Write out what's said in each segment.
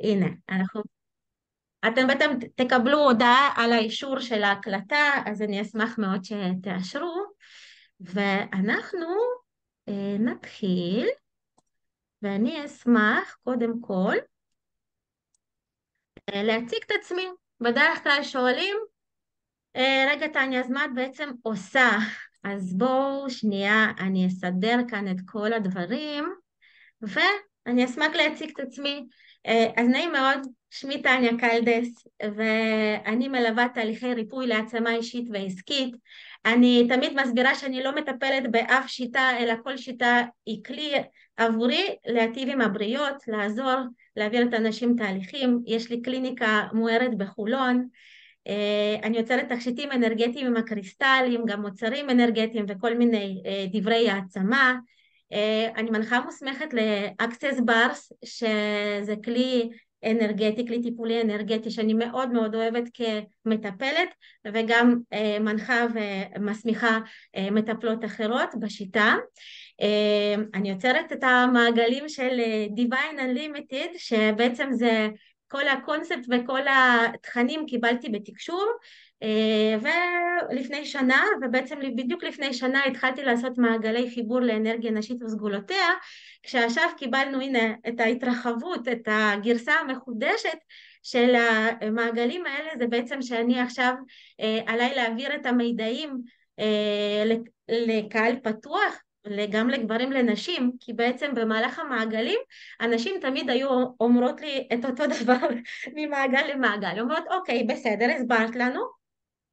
הנה, אתם בטח תקבלו הודעה על האישור של ההקלטה, אז אני אשמח מאוד שתאשרו, ואנחנו נתחיל, ואני אשמח קודם כל להציג את עצמי. בדרך כלל שואלים, רגע טניה, אז מה את בעצם עושה? אז בואו שנייה, אני אסדר כאן את כל הדברים. ואני אשמח להציג את עצמי. אז נעים מאוד, שמי טניה קלדס, ואני מלווה תהליכי ריפוי להעצמה אישית ועסקית. אני תמיד מסבירה שאני לא מטפלת באף שיטה, אלא כל שיטה היא כלי עבורי להיטיב עם הבריות, לעזור, להעביר את האנשים תהליכים. יש לי קליניקה מוארת בחולון. אני יוצרת תכשיטים אנרגטיים עם הקריסטלים, גם מוצרים אנרגטיים וכל מיני דברי העצמה. אני מנחה מוסמכת ל-Access Bars, שזה כלי אנרגטי, כלי טיפולי אנרגטי שאני מאוד מאוד אוהבת כמטפלת, וגם מנחה ומסמיכה מטפלות אחרות בשיטה. אני יוצרת את המעגלים של Divine Unlimited, שבעצם זה כל הקונספט וכל התכנים קיבלתי בתקשור, ולפני שנה, ובעצם בדיוק לפני שנה התחלתי לעשות מעגלי חיבור לאנרגיה נשית וסגולותיה, כשעכשיו קיבלנו הנה את ההתרחבות, את הגרסה המחודשת של המעגלים האלה, זה בעצם שאני עכשיו עליי להעביר את המידעים לקהל פתוח, גם לגברים לנשים, כי בעצם במהלך המעגלים אנשים תמיד היו אומרות לי את אותו דבר ממעגל למעגל, אומרות אוקיי בסדר הסברת לנו,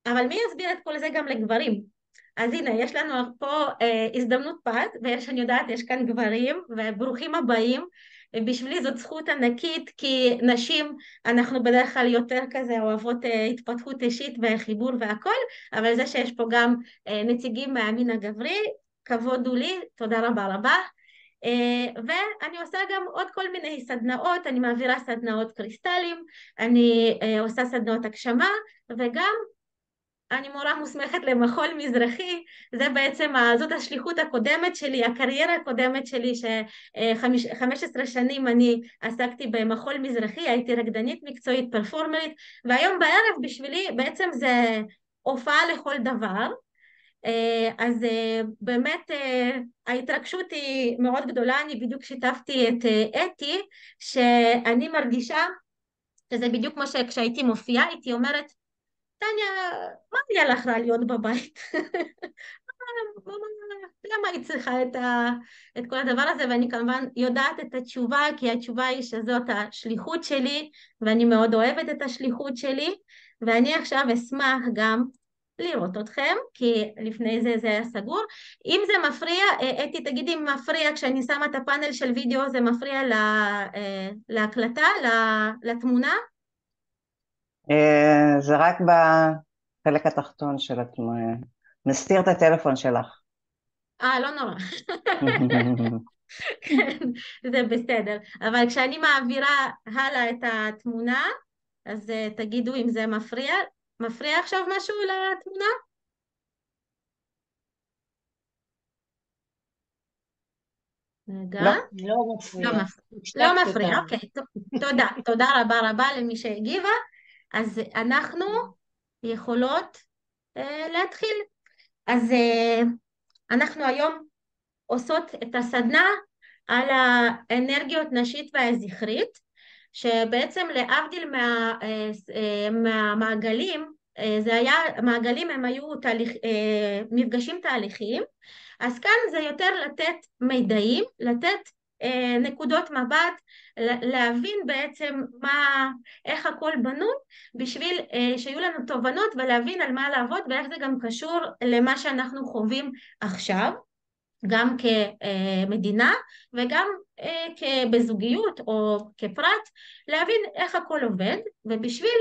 אבל מי יסביר את כל זה גם לגברים? אז הנה יש לנו פה הזדמנות פז, ואני יודעת יש כאן גברים וברוכים הבאים. בשבילי זאת זכות ענקית, כי נשים אנחנו בדרך כלל יותר כזה אוהבות התפתחות אישית וחיבור והכל, אבל זה שיש פה גם נציגים מהמין הגברי, כבוד הוא לי, תודה רבה רבה. ואני עושה גם עוד כל מיני סדנאות, אני מעבירה סדנאות קריסטלים, אני עושה סדנאות הגשמה, וגם אני מורה מוסמכת למחול מזרחי. זה בעצם, זאת השליחות הקודמת שלי, הקריירה הקודמת שלי, ש15 שנים אני עסקתי במחול מזרחי, הייתי רקדנית מקצועית, פרפורמרית, והיום בערב בשבילי בעצם זה הופעה לכל דבר. אז באמת ההתרגשות היא מאוד גדולה. אני בדיוק שיתפתי את אתי, שאני מרגישה שזה בדיוק כמו שכשהייתי מופיעה, הייתי אומרת, טניה, מה היה לך רע להיות בבית? למה היא צריכה את כל הדבר הזה? ואני כמובן יודעת את התשובה, כי התשובה היא שזאת השליחות שלי, ואני מאוד אוהבת את השליחות שלי, ואני עכשיו אשמח גם לראות אתכם, כי לפני זה זה היה סגור. אם זה מפריע, אתי תגידי אם מפריע, כשאני שמה את הפאנל של וידאו זה מפריע להקלטה, לתמונה? זה רק בחלק התחתון של התמונה. נסתיר את הטלפון שלך. לא נורא. כן, זה בסדר. אבל כשאני מעבירה הלאה את התמונה, אז תגידו אם זה מפריע. מפריע עכשיו משהו לתמונה? רגע. לא. לא לא מפריע. מפריע. לא השתקת מפריע, אותנו. אוקיי. תודה. תודה רבה רבה למי שהגיבה. אז אנחנו יכולות להתחיל. אז אנחנו היום עושות את הסדנה על האנרגיות נשית והזכרית, שבעצם להבדיל מהמעגלים, זה היה, מעגלים הם היו מפגשים תהליכיים, אז כאן זה יותר לתת מידעים, לתת נקודות מבט, להבין בעצם איך הכל בנוי, בשביל שיהיו לנו תובנות ולהבין על מה לעבוד ואיך זה גם קשור למה שאנחנו חווים עכשיו, גם כמדינה וגם בזוגיות או כפרט, להבין איך הכל עובד, ובשביל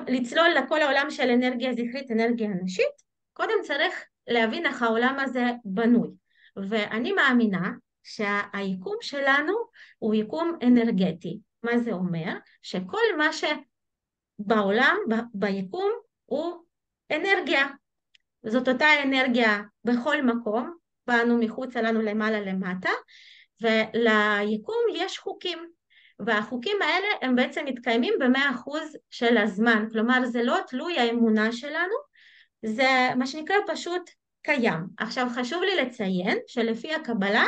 לצלול לכל העולם של אנרגיה זכרית, אנרגיה נשית, קודם צריך להבין איך העולם הזה בנוי. ואני מאמינה שהיקום שלנו הוא יקום אנרגטי. מה זה אומר? שכל מה שבעולם, ביקום, הוא אנרגיה. זאת אותה אנרגיה בכל מקום, באנו מחוץ לנו למעלה למטה, וליקום יש חוקים, והחוקים האלה הם בעצם מתקיימים ב100% של הזמן, כלומר זה לא תלוי האמונה שלנו, זה מה שנקרא פשוט קיים. עכשיו חשוב לי לציין שלפי הקבלה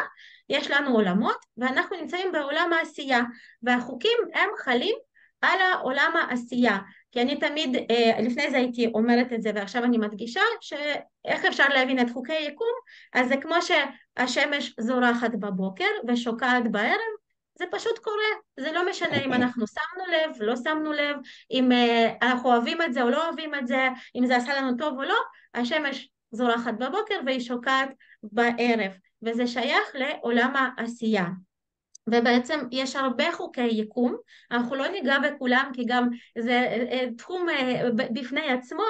יש לנו עולמות ואנחנו נמצאים בעולם העשייה, והחוקים הם חלים על העולם העשייה, כי אני תמיד, לפני זה הייתי אומרת את זה ועכשיו אני מדגישה שאיך אפשר להבין את חוקי יקום, אז זה כמו שהשמש זורחת בבוקר ושוקעת בערב, זה פשוט קורה, זה לא משנה אם אנחנו שמנו לב, לא שמנו לב, אם אנחנו אוהבים את זה או לא אוהבים את זה, אם זה עשה לנו טוב או לא, השמש זורחת בבוקר והיא שוקעת בערב, וזה שייך לעולם העשייה. ובעצם יש הרבה חוקי יקום, אנחנו לא ניגע בכולם כי גם זה תחום בפני עצמו,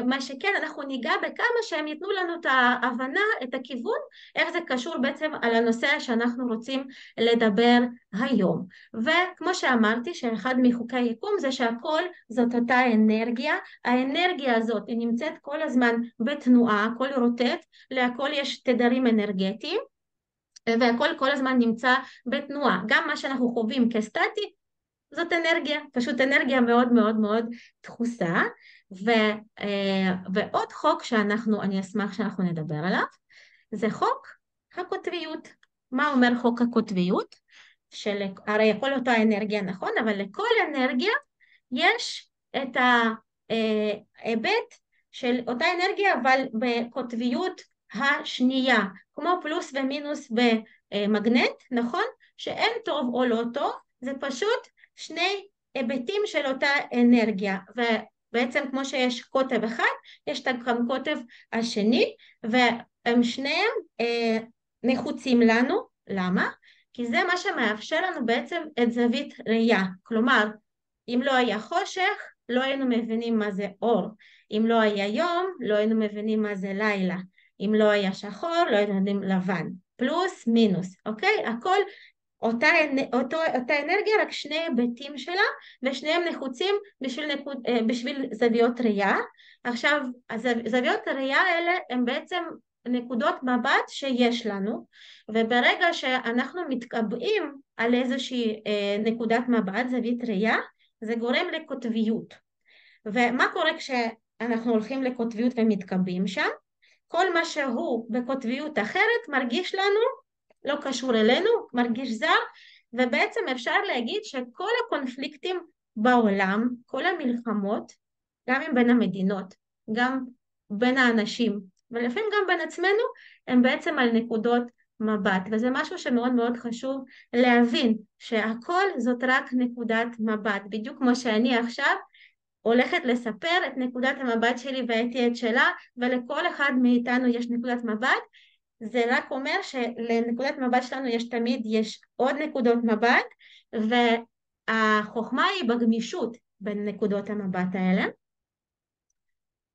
מה שכן אנחנו ניגע בכמה שהם ייתנו לנו את ההבנה, את הכיוון, איך זה קשור בעצם על הנושא שאנחנו רוצים לדבר היום. וכמו שאמרתי שאחד מחוקי יקום זה שהכל זאת אותה אנרגיה, האנרגיה הזאת היא נמצאת כל הזמן בתנועה, הכל רוטט, להכל יש תדרים אנרגטיים, והכל כל הזמן נמצא בתנועה. גם מה שאנחנו חווים כסטטי, זאת אנרגיה, פשוט אנרגיה מאוד מאוד מאוד דחוסה. ועוד חוק אני אשמח שאנחנו נדבר עליו, זה חוק הקוטביות. מה אומר חוק הקוטביות? הרי הכל אותה אנרגיה, נכון? אבל לכל אנרגיה יש את ההיבט של אותה אנרגיה, אבל בקוטביות השנייה, כמו פלוס ומינוס במגנט, נכון? שאין טוב או לא טוב, זה פשוט שני היבטים של אותה אנרגיה, ובעצם כמו שיש קוטב אחד, יש גם קוטב השני, והם שניהם נחוצים לנו. למה? כי זה מה שמאפשר לנו בעצם את זווית ראייה, כלומר, אם לא היה חושך, לא היינו מבינים מה זה אור, אם לא היה יום, לא היינו מבינים מה זה לילה, אם לא היה שחור, לא היינו יודעים לבן, פלוס מינוס, אוקיי? הכל אותה אנרגיה, רק שני היבטים שלה, ושניהם נחוצים בשביל זוויות ראייה. עכשיו, זוויות הראייה האלה הם בעצם נקודות מבט שיש לנו, וברגע שאנחנו מתקבעים על איזושהי נקודת מבט, זווית ראייה, זה גורם לקוטביות. ומה קורה כשאנחנו הולכים לקוטביות ומתקבעים שם? כל מה שהוא בקוטביות אחרת מרגיש לנו לא קשור אלינו, מרגיש זר, ובעצם אפשר להגיד שכל הקונפליקטים בעולם, כל המלחמות, גם עם בין המדינות, גם בין האנשים, ולפעמים גם בין עצמנו, הם בעצם על נקודות מבט, וזה משהו שמאוד מאוד חשוב להבין, שהכל זאת רק נקודת מבט, בדיוק כמו שאני עכשיו, הולכת לספר את נקודת המבט שלי והייתי את שלה, ולכל אחד מאיתנו יש נקודת מבט, זה רק אומר שלנקודת מבט שלנו יש עוד נקודות מבט, והחוכמה היא בגמישות בין נקודות המבט האלה.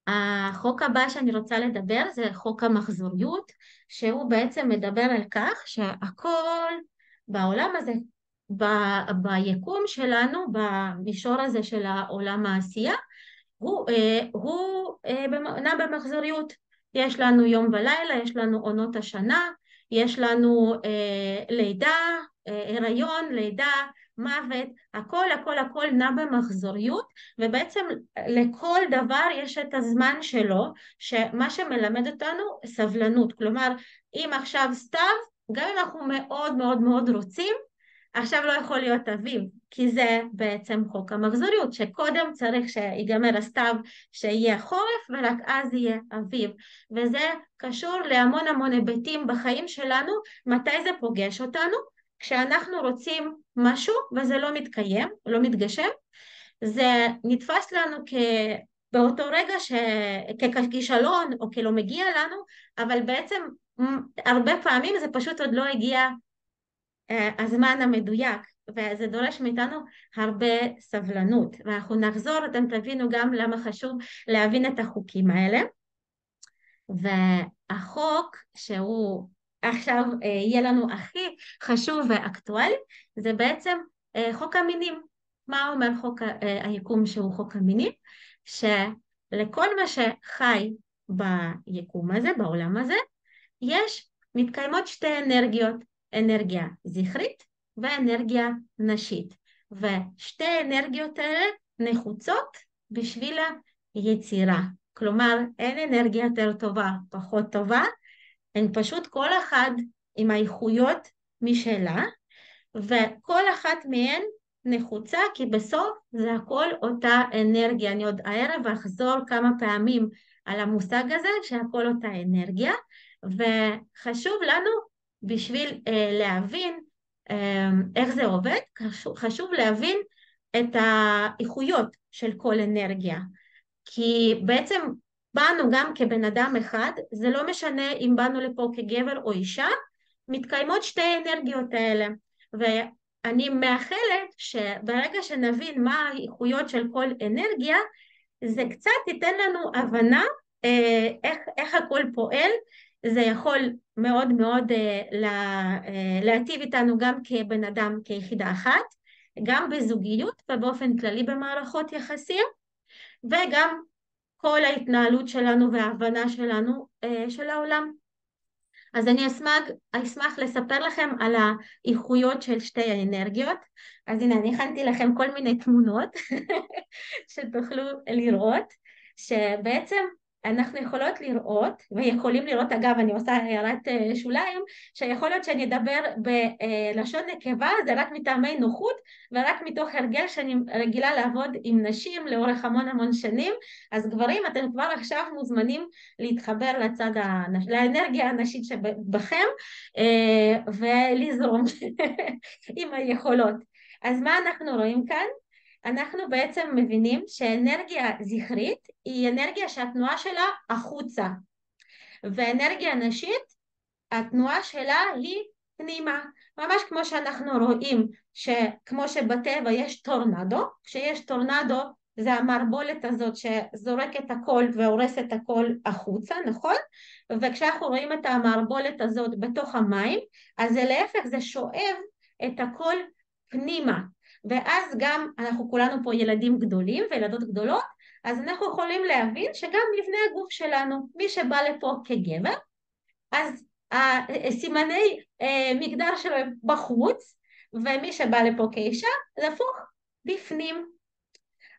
החוק הבא שאני רוצה לדבר זה חוק המחזוריות, שהוא בעצם מדבר על כך שהכל בעולם הזה, ביקום שלנו, במישור הזה של העולם העשייה, הוא נע במחזוריות. יש לנו יום ולילה, יש לנו עונות השנה, יש לנו לידה, הריון, לידה, מוות, הכל נע במחזוריות, ובעצם לכל דבר יש את הזמן שלו, שמה שמלמד אותנו סבלנות. כלומר, אם עכשיו סתיו, גם אם אנחנו מאוד מאוד מאוד רוצים, עכשיו לא יכול להיות אביב, כי זה בעצם חוק המחזוריות, שקודם צריך שיגמר הסתיו, שיהיה חורף, ורק אז יהיה אביב. וזה קשור להמון המון היבטים בחיים שלנו, מתי זה פוגש אותנו, כשאנחנו רוצים משהו וזה לא מתקיים, לא מתגשם, זה נתפס לנו באותו רגע ככישלון או כלא מגיע לנו, אבל בעצם הרבה פעמים זה פשוט עוד לא הגיע הזמן המדויק, וזה דורש מאיתנו הרבה סבלנות, ואנחנו נחזור, אתם תבינו גם למה חשוב להבין את החוקים האלה. והחוק שהוא עכשיו יהיה לנו הכי חשוב ואקטואלי, זה בעצם חוק המינים. מה אומר חוק היקום שהוא חוק המינים? שלכל מה שחי ביקום הזה, בעולם הזה, מתקיימות שתי אנרגיות, אנרגיה זכרית ואנרגיה נשית. ושתי האנרגיות האלה נחוצות בשביל היצירה. כלומר, אין אנרגיה יותר טובה, פחות טובה, הן פשוט כל אחת עם האיכויות משלה, וכל אחת מהן נחוצה, כי בסוף זה הכל אותה אנרגיה. אני עוד הערב אחזור כמה פעמים על המושג הזה שהכל אותה אנרגיה, וחשוב לנו בשביל להבין איך זה עובד, חשוב להבין את האיכויות של כל אנרגיה, כי בעצם באנו גם כבן אדם אחד, זה לא משנה אם באנו לפה כגבר או אישה, מתקיימות שתי האנרגיות האלה, ואני מאחלת שברגע שנבין מה האיכויות של כל אנרגיה, זה קצת ייתן לנו הבנה איך הכל פועל. זה יכול מאוד מאוד להטיב איתנו גם כבן אדם, כיחידה אחת, גם בזוגיות ובאופן כללי במערכות יחסים, וגם כל ההתנהלות שלנו וההבנה שלנו של העולם. אז אני אשמח לספר לכם על האיכויות של שתי האנרגיות. אז הנה, אני הכנתי לכם כל מיני תמונות שתוכלו לראות, שבעצם אנחנו יכולות לראות, ויכולים לראות, אגב, אני עושה הערת שוליים, שיכול להיות שאני אדבר בלשון נקבה, זה רק מטעמי נוחות, ורק מתוך הרגל שאני רגילה לעבוד עם נשים לאורך המון שנים. אז גברים, אתם כבר עכשיו מוזמנים להתחבר לאנרגיה הנשית שבכם, ולזרום עם היכולות. אז מה אנחנו רואים כאן? אנחנו בעצם מבינים שאנרגיה זכרית היא אנרגיה שהתנועה שלה החוצה, ואנרגיה נשית התנועה שלה היא פנימה, ממש כמו שאנחנו רואים, שכמו שבטבע יש טורנדו, כשיש טורנדו זה המערבולת הזאת שזורקת הכל והורסת הכל החוצה, נכון? וכשאנחנו רואים את המערבולת הזאת בתוך המים, אז זה להפך, זה שואב את הכל פנימה, ואז גם אנחנו כולנו פה ילדים גדולים וילדות גדולות, אז אנחנו יכולים להבין שגם מבנה הגוף שלנו, מי שבא לפה כגבר, אז הסימני מגדר שלו בחוץ, ומי שבא לפה כאישה זה הפוך, בפנים.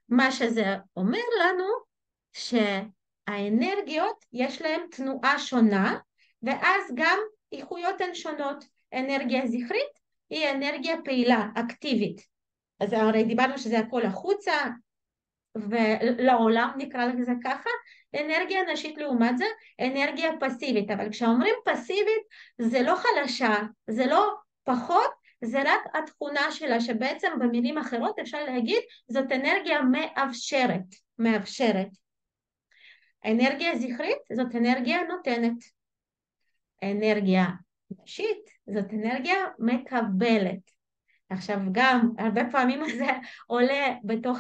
מה שזה אומר לנו שהאנרגיות יש להן תנועה שונה, ואז גם איכויות הן שונות. אנרגיה זכרית היא אנרגיה פעילה, אקטיבית, אז הרי דיברנו שזה הכל החוצה ולעולם, נקרא לזה ככה. אנרגיה נשית לעומת זה אנרגיה פסיבית, אבל כשאומרים פסיבית זה לא חלשה, זה לא פחות, זה רק התכונה שלה, שבעצם במילים אחרות אפשר להגיד זאת אנרגיה מאפשרת, מאפשרת. אנרגיה זכרית זאת אנרגיה נותנת, אנרגיה נשית זאת אנרגיה מקבלת. עכשיו גם הרבה פעמים זה עולה בתוך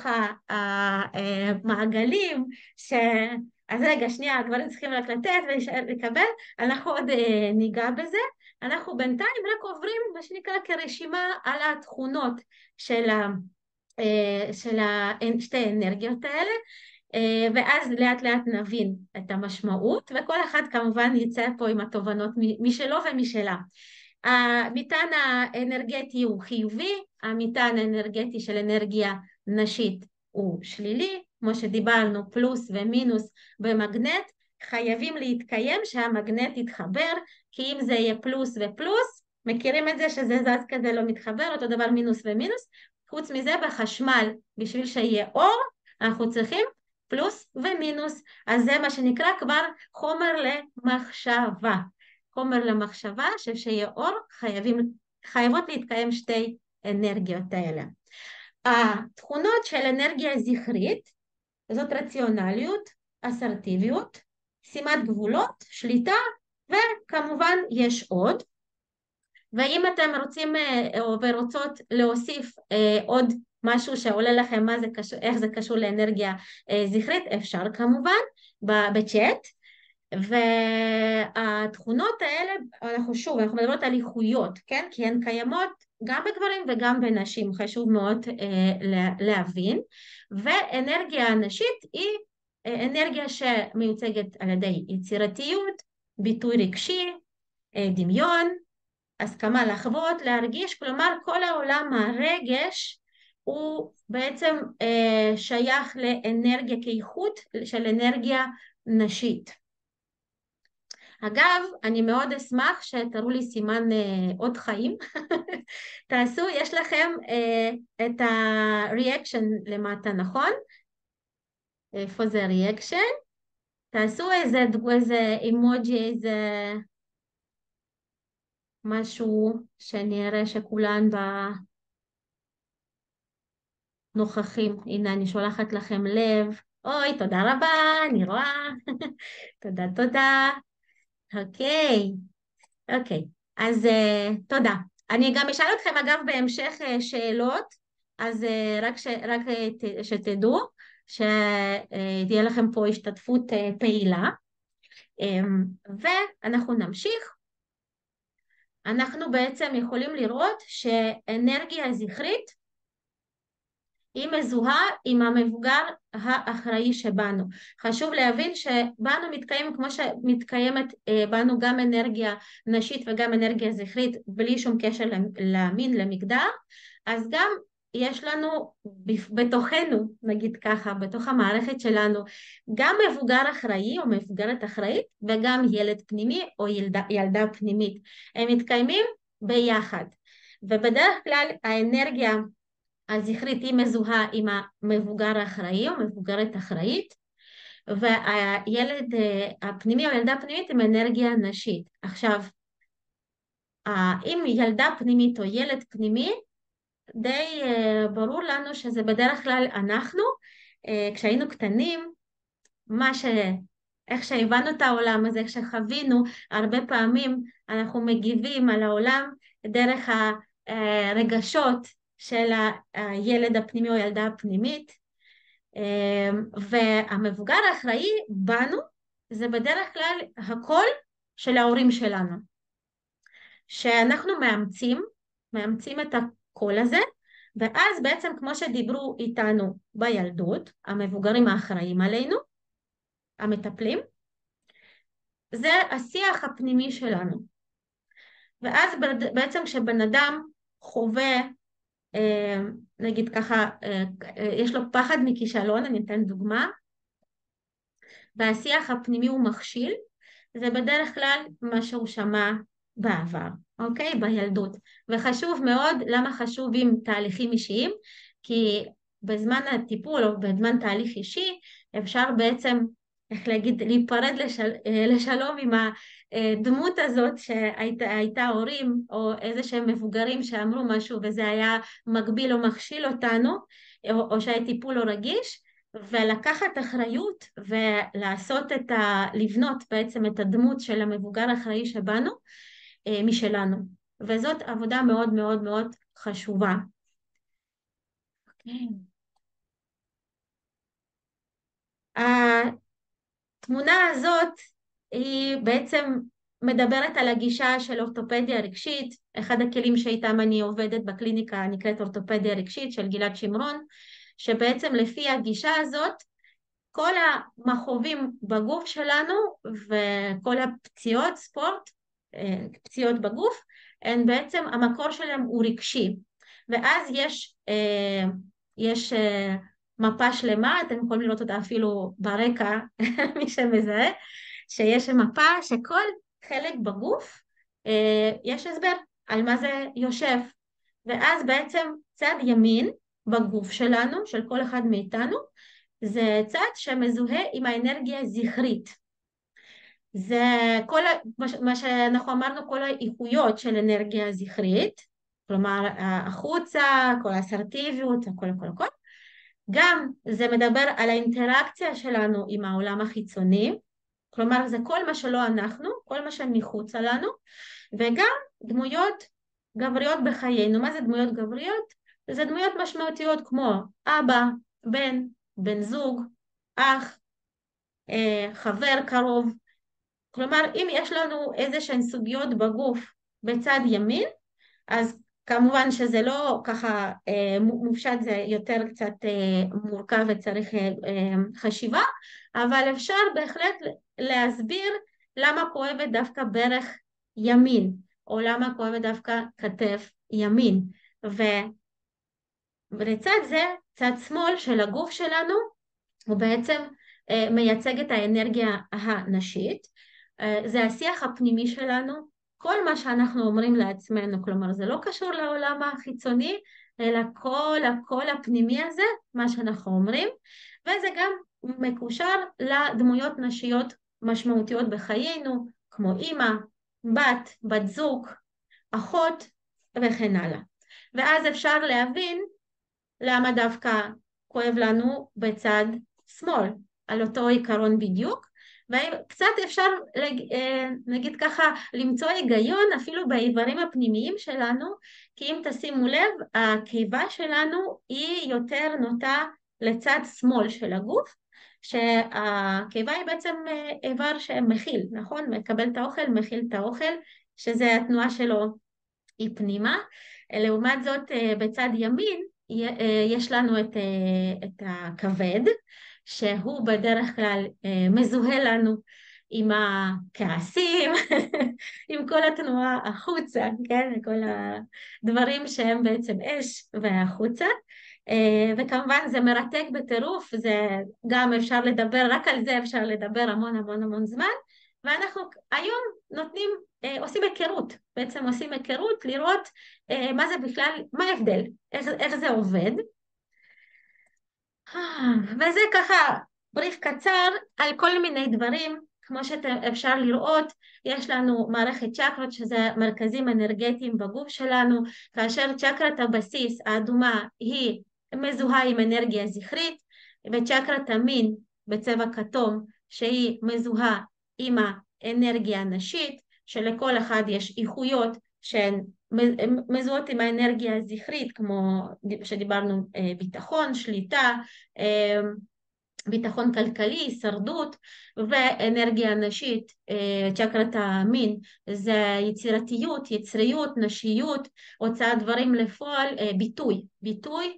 המעגלים, אז רגע שנייה, הגברים צריכים רק לתת ולקבל, אנחנו עוד ניגע בזה. אנחנו בינתיים רק עוברים מה שנקרא כרשימה על התכונות של שתי האנרגיות האלה, ואז לאט לאט נבין את המשמעות, וכל אחד כמובן יצא פה עם התובנות משלו ומשלה. המטען האנרגטי הוא חיובי, המטען האנרגטי של אנרגיה נשית הוא שלילי, כמו שדיברנו, פלוס ומינוס במגנט, חייבים להתקיים שהמגנט יתחבר, כי אם זה יהיה פלוס ופלוס, מכירים את זה שזה זז כזה לא מתחבר, אותו דבר מינוס ומינוס. חוץ מזה בחשמל, בשביל שיהיה אור, אנחנו צריכים פלוס ומינוס, אז זה מה שנקרא כבר חומר למחשבה. חומר למחשבה, שיהיה אור, חייבות להתקיים שתי אנרגיות האלה. התכונות של אנרגיה זכרית, זאת רציונליות, אסרטיביות, שימת גבולות, שליטה, וכמובן יש עוד. ואם אתם רוצים ורוצות להוסיף עוד משהו שעולה לכם מה זה קשור, איך זה קשור לאנרגיה זכרית, אפשר כמובן בצ'אט. והתכונות האלה, אנחנו מדברות על איכויות, כן? כי הן קיימות גם בגברים וגם בנשים, חשוב מאוד להבין. ואנרגיה הנשית היא אנרגיה שמיוצגת על ידי יצירתיות, ביטוי רגשי, דמיון, הסכמה לחוות, להרגיש, כלומר כל העולם הרגש הוא בעצם שייך לאנרגיה כאיכות של אנרגיה נשית. אגב, אני מאוד אשמח שתראו לי סימן עוד חיים. תעשו, יש לכם את ה-reaction למטה, נכון? איפה זה reaction? תעשו איזה אימוג'י, איזה משהו שנראה שכולן בנוכחים. הנה, אני שולחת לכם לב. אוי, תודה רבה, אני רואה. תודה, תודה. אוקיי, אוקיי. אז תודה. אני גם אשאל אתכם, אגב, בהמשך שאלות, אז רק שתדעו שתהיה לכם פה השתתפות פעילה. ואנחנו נמשיך. אנחנו בעצם יכולים לראות שאנרגיה זכרית היא מזוהה עם המבוגר האחראי שבנו. חשוב להבין שבנו מתקיים כמו שמתקיימת בנו גם אנרגיה נשית וגם אנרגיה זכרית בלי שום קשר למין, למגדר, אז גם יש לנו בתוכנו, נגיד ככה, בתוך המערכת שלנו, גם מבוגר אחראי או מבוגרת אחראית וגם ילד פנימי או ילדה פנימית. הם מתקיימים ביחד. ובדרך כלל האנרגיה הזכרית היא מזוהה עם המבוגר האחראי או מבוגרת אחראית, והילד הפנימי או ילדה פנימית עם אנרגיה נשית. עכשיו, אם ילדה פנימית או ילד פנימי, די ברור לנו שזה בדרך כלל אנחנו, כשהיינו קטנים, איך שהבנו את העולם הזה, איך שחווינו, הרבה פעמים אנחנו מגיבים על העולם דרך הרגשות של הילד הפנימי או ילדה הפנימית, והמבוגר האחראי בנו זה בדרך כלל הקול של ההורים שלנו, שאנחנו מאמצים את הקול הזה, ואז בעצם כמו שדיברו איתנו בילדות, המבוגרים האחראים עלינו, המטפלים, זה השיח הפנימי שלנו. ואז בעצם כשבן אדם חווה, נגיד ככה, יש לו פחד מכישלון, אני אתן דוגמה, והשיח הפנימי הוא מכשיל, זה בדרך כלל מה שהוא שמע בעבר, אוקיי? בילדות. וחשוב מאוד, למה חשוב עם תהליכים אישיים? כי בזמן הטיפול או בזמן תהליך אישי אפשר בעצם, איך להגיד, להיפרד לשלום עם הדמות הזאת שהייתה הורים או איזה שהם מבוגרים שאמרו משהו וזה היה מגביל או מכשיל אותנו, או שהטיפול לא רגיש, ולקחת אחריות ולעשות לבנות בעצם את הדמות של המבוגר האחראי שבנו משלנו. וזאת עבודה מאוד מאוד מאוד חשובה. התמונה הזאת היא בעצם מדברת על הגישה של אורתופדיה רגשית, אחד הכלים שאיתם אני עובדת בקליניקה נקראת אורתופדיה רגשית של גלעד שמרון, שבעצם לפי הגישה הזאת כל המכאובים בגוף שלנו וכל הפציעות ספורט, פציעות בגוף, הן בעצם המקור שלהם הוא רגשי. ואז יש מפה שלמה, אתם יכולים לראות אותה אפילו ברקע, מי שמזהה, שיש מפה שכל חלק בגוף יש הסבר על מה זה יושב. ואז בעצם צד ימין בגוף שלנו, של כל אחד מאיתנו, זה צד שמזוהה עם האנרגיה הזכרית. זה מה שאנחנו אמרנו, כל האיכויות של אנרגיה זכרית, כלומר החוצה, כל האסרטיביות, הכל. גם זה מדבר על האינטראקציה שלנו עם העולם החיצוני, כלומר זה כל מה שלא אנחנו, כל מה שמחוצה לנו, וגם דמויות גבריות בחיינו. מה זה דמויות גבריות? זה דמויות משמעותיות כמו אבא, בן זוג, אח, חבר קרוב. כלומר, אם יש לנו איזה שהן סוגיות בגוף בצד ימין, אז כמובן שזה לא ככה מופשט, זה יותר קצת מורכב וצריך חשיבה, אבל אפשר בהחלט להסביר למה כואבת דווקא ברך ימין, או למה כואבת דווקא כתף ימין. ולצד זה, צד שמאל של הגוף שלנו, הוא בעצם מייצג את האנרגיה הנשית. זה השיח הפנימי שלנו, כל מה שאנחנו אומרים לעצמנו, כלומר זה לא קשור לעולם החיצוני, אלא כל הקול הפנימי הזה, מה שאנחנו אומרים, וזה גם מקושר לדמויות נשיות משמעותיות בחיינו, כמו אימא, בת זוג, אחות וכן הלאה. ואז אפשר להבין למה דווקא כואב לנו בצד שמאל, על אותו עיקרון בדיוק, וקצת אפשר נגיד ככה למצוא היגיון אפילו באיברים הפנימיים שלנו, כי אם תשימו לב, הקיבה שלנו היא יותר נוטה לצד שמאל של הגוף, שהקיבה היא בעצם איבר שמכיל, נכון? מקבל את האוכל, מכיל את האוכל, שזה התנועה שלו היא פנימה. לעומת זאת בצד ימין יש לנו את הכבד, שהוא בדרך כלל מזוהה לנו עם הכעסים, עם כל התנועה החוצה, כן? כל הדברים שהם בעצם אש והחוצה. וכמובן זה מרתק בטירוף, זה גם אפשר לדבר, רק על זה אפשר לדבר המון המון המון זמן, ואנחנו היום נותנים, עושים היכרות, בעצם עושים היכרות לראות מה זה בכלל, מה ההבדל, איך זה עובד. וזה ככה בריף קצר על כל מיני דברים, כמו שאפשר לראות, יש לנו מערכת צ'קרות שזה מרכזים אנרגטיים בגוף שלנו, כאשר צ'קרת הבסיס האדומה היא מזוהה עם אנרגיה זכרית, וצ'קרת המין בצבע כתום שהיא מזוהה עם האנרגיה הנשית, שלכל אחד יש איכויות שהן מזוהות עם האנרגיה הזכרית, כמו שדיברנו, ביטחון, שליטה, ביטחון כלכלי, הישרדות, ואנרגיה נשית, צ'קרת המין, זה יצירתיות, יצריות, נשיות, הוצאת דברים לפועל, ביטוי,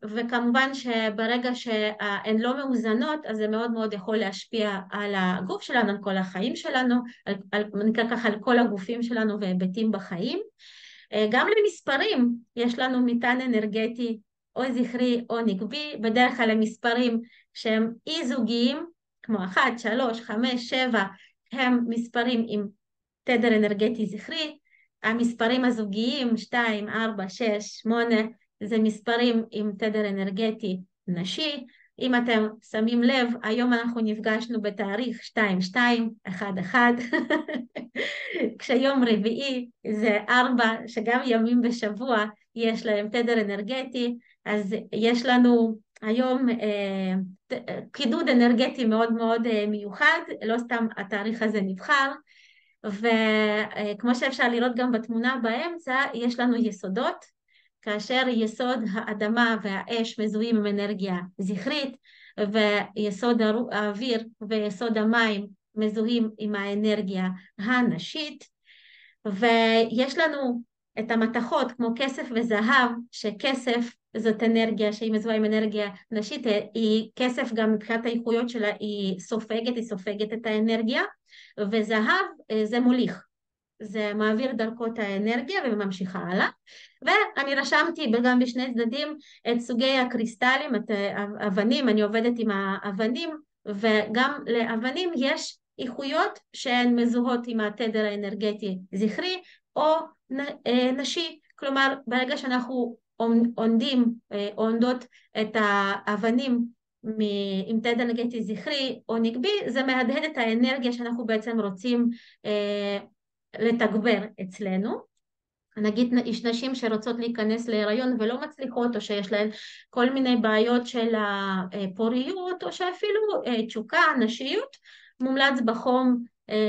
וכמובן שברגע שהן לא מאוזנות, אז זה מאוד מאוד יכול להשפיע על הגוף שלנו, על כל החיים שלנו, נקרא ככה על כל הגופים שלנו והיבטים בחיים. גם למספרים יש לנו מטען אנרגטי או זכרי או נקבי, בדרך כלל המספרים שהם אי זוגיים, כמו 1, 3, 5, 7, הם מספרים עם תדר אנרגטי זכרי, המספרים הזוגיים 2, 4, 6, 8, זה מספרים עם תדר אנרגטי נשי. אם אתם שמים לב, היום אנחנו נפגשנו בתאריך 2-2-1-1, כשיום רביעי זה 4, שגם ימים בשבוע יש להם תדר אנרגטי, אז יש לנו היום חידוד אנרגטי מאוד מאוד מיוחד, לא סתם התאריך הזה נבחר, וכמו שאפשר לראות גם בתמונה באמצע, יש לנו יסודות, כאשר יסוד האדמה והאש מזוהים עם אנרגיה זכרית, ויסוד האוויר ויסוד המים מזוהים עם האנרגיה הנשית, ויש לנו את המתכות כמו כסף וזהב, שכסף זאת אנרגיה שהיא מזוהה עם אנרגיה נשית, היא כסף גם מבחינת האיכויות שלה, היא סופגת את האנרגיה, וזהב זה מוליך, זה מעביר דרכו את האנרגיה וממשיכה הלאה. ואני רשמתי גם בשני צדדים את סוגי הקריסטלים, את האבנים, אני עובדת עם האבנים, וגם לאבנים יש איכויות שהן מזוהות עם התדר האנרגטי זכרי או נשי, כלומר ברגע שאנחנו עונדות את האבנים עם תדר אנרגטי זכרי או נקבי, זה מהדהד את האנרגיה שאנחנו בעצם רוצים לתגבר אצלנו. נגיד יש נשים שרוצות להיכנס להיריון ולא מצליחות, או שיש להן כל מיני בעיות של הפוריות, או שאפילו תשוקה, נשיות, מומלץ בחום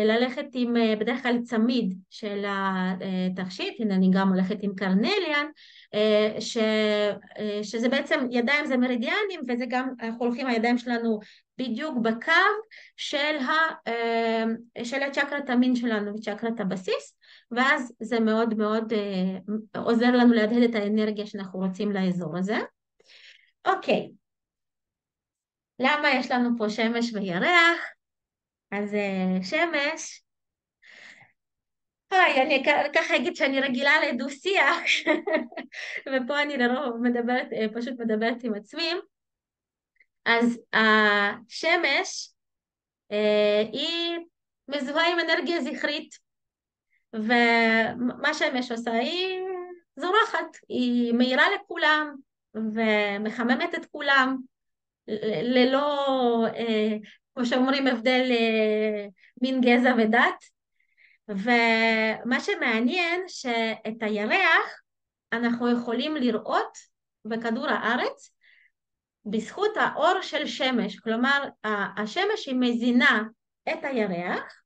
ללכת עם בדרך כלל צמיד של התכשיט, הנה אני גם הולכת עם קרנליאן, שזה בעצם ידיים זה מרידיאנים, וזה גם אנחנו הולכים הידיים שלנו בדיוק בקו של הצ'קרת המין שלנו וצ'קרת הבסיס, ואז זה מאוד מאוד עוזר לנו להדהד את האנרגיה שאנחנו רוצים לאזור הזה. אוקיי, למה יש לנו פה שמש וירח? אז שמש, היי, אני ככה אגיד שאני רגילה לדו-שיח, ופה אני לרוב מדברת, פשוט מדברת עם עצמי. אז השמש היא מזוהה עם אנרגיה זכרית, ומה שהשמש עושה היא זורחת, היא מאירה לכולם ומחממת את כולם ללא, כמו שאומרים, הבדל מין גזע ודת. ומה שמעניין שאת הירח אנחנו יכולים לראות בכדור הארץ בזכות האור של שמש, כלומר השמש היא מזינה את הירח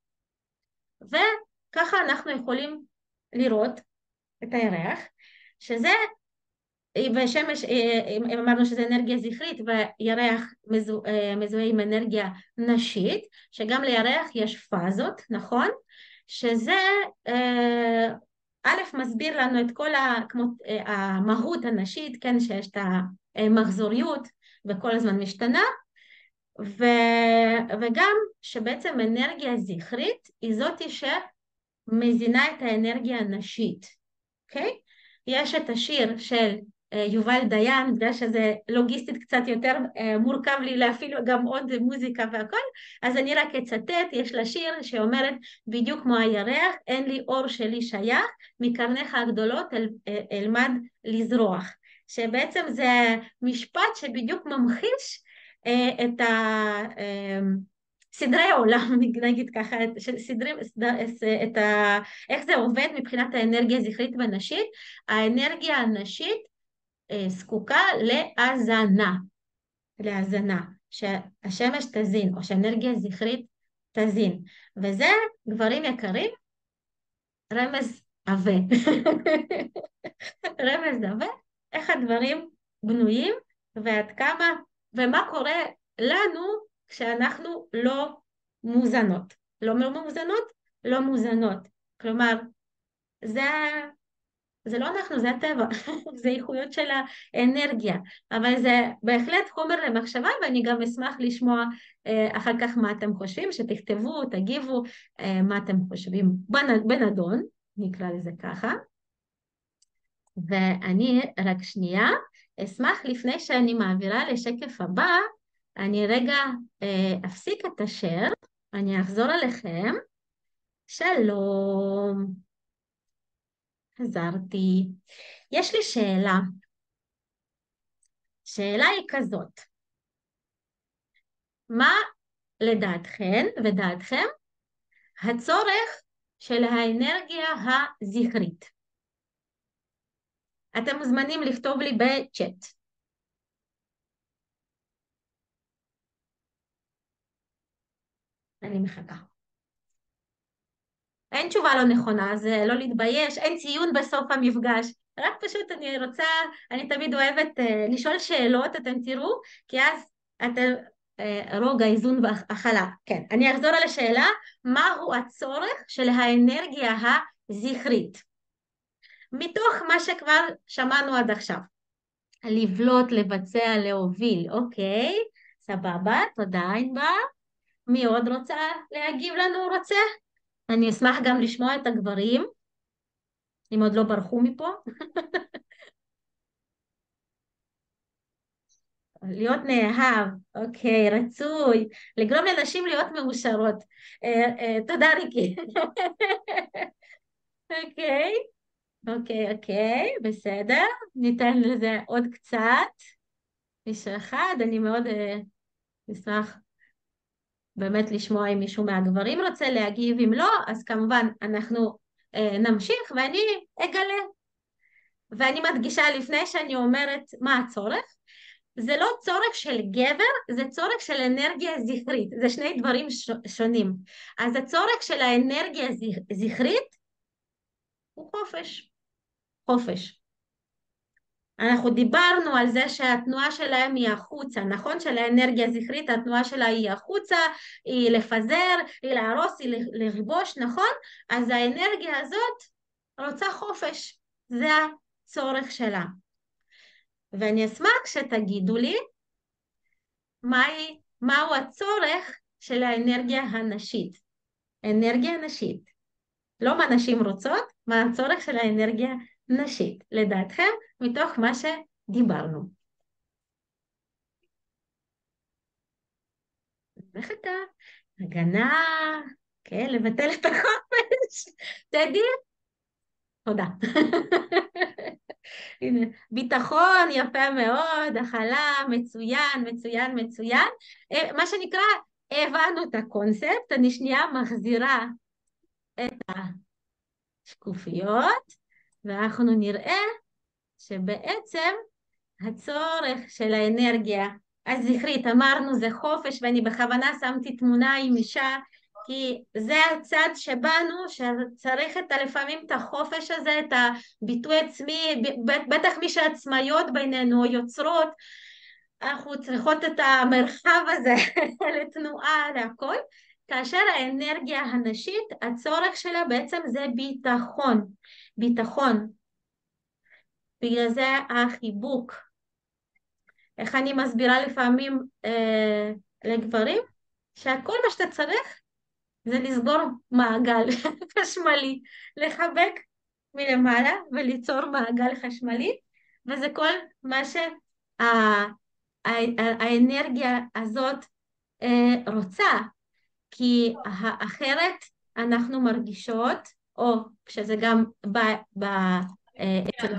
וככה אנחנו יכולים לראות את הירח, שזה, ושמש, אם אמרנו שזה אנרגיה זכרית וירח מזוהה עם אנרגיה נשית, שגם לירח יש פאזות, נכון? שזה א' מסביר לנו את כל המהות הנשית, כן, שיש את המחזוריות וכל הזמן משתנה, ו, וגם שבעצם אנרגיה זכרית היא זאת שמזינה את האנרגיה הנשית, אוקיי? יש את השיר של יובל דיין, בגלל שזה לוגיסטית קצת יותר מורכב לי להפעיל גם עוד מוזיקה והכל, אז אני רק אצטט, יש לה שיר שאומרת בדיוק כמו הירח, אין לי אור שלי שייך, מקרניך הגדולות אלמד לזרוח, שבעצם זה משפט שבדיוק ממחיש את סדרי העולם, נגיד ככה, איך זה עובד מבחינת האנרגיה הזכרית והנשית. האנרגיה הנשית זקוקה להזנה, שהשמש תזין, או שהאנרגיה הזכרית תזין. וזה, גברים יקרים, רמז עבה. רמז עבה, איך הדברים בנויים, ועד כמה, ומה קורה לנו כשאנחנו לא מוזנות. לא מאוזנות, לא מוזנות. כלומר, זה זה לא אנחנו, זה הטבע, זה איכויות של האנרגיה, אבל זה בהחלט חומר למחשבה, ואני גם אשמח לשמוע אחר כך מה אתם חושבים, שתכתבו, תגיבו מה אתם חושבים בנדון, נקרא לזה ככה. ואני רק שנייה, אשמח לפני שאני מעבירה לשקף הבא, אני רגע אפסיק את השאר, אני אחזור אליכם. שלום, חזרתי. יש לי שאלה. שאלה היא כזאת, מה לדעתכן ודעתכם הצורך של האנרגיה הזכרית? אתם מוזמנים לכתוב לי בצ'אט. אני מחכה. אין תשובה לא נכונה, אז לא להתבייש, אין ציון בסוף המפגש. רק פשוט אני רוצה, אני תמיד אוהבת לשאול שאלות, אתם תראו, כי אז אתם רוגע, איזון והכלה. כן, אני אחזור על השאלה, מהו הצורך של האנרגיה הזכרית? מתוך מה שכבר שמענו עד עכשיו. לבלוט, לבצע, להוביל, אוקיי, סבבה, תודה ענבר. מי עוד רוצה להגיב לנו רוצה? אני אשמח גם לשמוע את הגברים, אם עוד לא ברחו מפה. להיות נאהב, אוקיי, רצוי, לגרום לנשים להיות מאושרות. תודה ריקי. אוקיי, אוקיי, בסדר. ניתן לזה עוד קצת. מישהו אחד, אני מאוד אשמח באמת לשמוע אם מישהו מהגברים רוצה להגיב, אם לא, אז כמובן אנחנו נמשיך ואני אגלה. ואני מדגישה לפני שאני אומרת מה הצורך, זה לא צורך של גבר, זה צורך של אנרגיה זכרית, זה שני דברים שונים. אז הצורך של האנרגיה זכרית הוא חופש, חופש. אנחנו דיברנו על זה שהתנועה שלהם היא החוצה, נכון? של האנרגיה הזכרית, התנועה שלה היא החוצה, היא לפזר, היא להרוס, היא לרבוש, נכון? אז האנרגיה הזאת רוצה חופש, זה הצורך שלה. ואני אשמח שתגידו לי מהו הצורך של האנרגיה הנשית. אנרגיה נשית. לא מה נשים רוצות, מה הצורך של האנרגיה נשית, לדעתכם, מתוך מה שדיברנו. מחכה, הגנה, כן, לבטל את החופש, תדעי, תודה. הנה, ביטחון, יפה מאוד, הכלה, מצוין, מצוין, מצוין. מה שנקרא, הבנו את הקונספט, אני שנייה מחזירה שקופיות, ואנחנו נראה שבעצם הצורך של האנרגיה הזכרית, אמרנו זה חופש, ואני בכוונה שמתי תמונה עם אישה, כי זה הצד שבנו שצריך לפעמים את החופש הזה, את הביטוי עצמי, בטח מי שעצמאיות בינינו, יוצרות, אנחנו צריכות את המרחב הזה לתנועה, להכל, כאשר האנרגיה הנשית, הצורך שלה בעצם זה ביטחון, ביטחון, בגלל זה החיבוק. איך אני מסבירה לפעמים לגברים? שהכל מה שאתה צריך זה לסגור מעגל חשמלי, לחבק מלמעלה וליצור מעגל חשמלי, וזה כל מה שהאנרגיה הזאת רוצה, כי אחרת אנחנו מרגישות, או כשזה גם אצל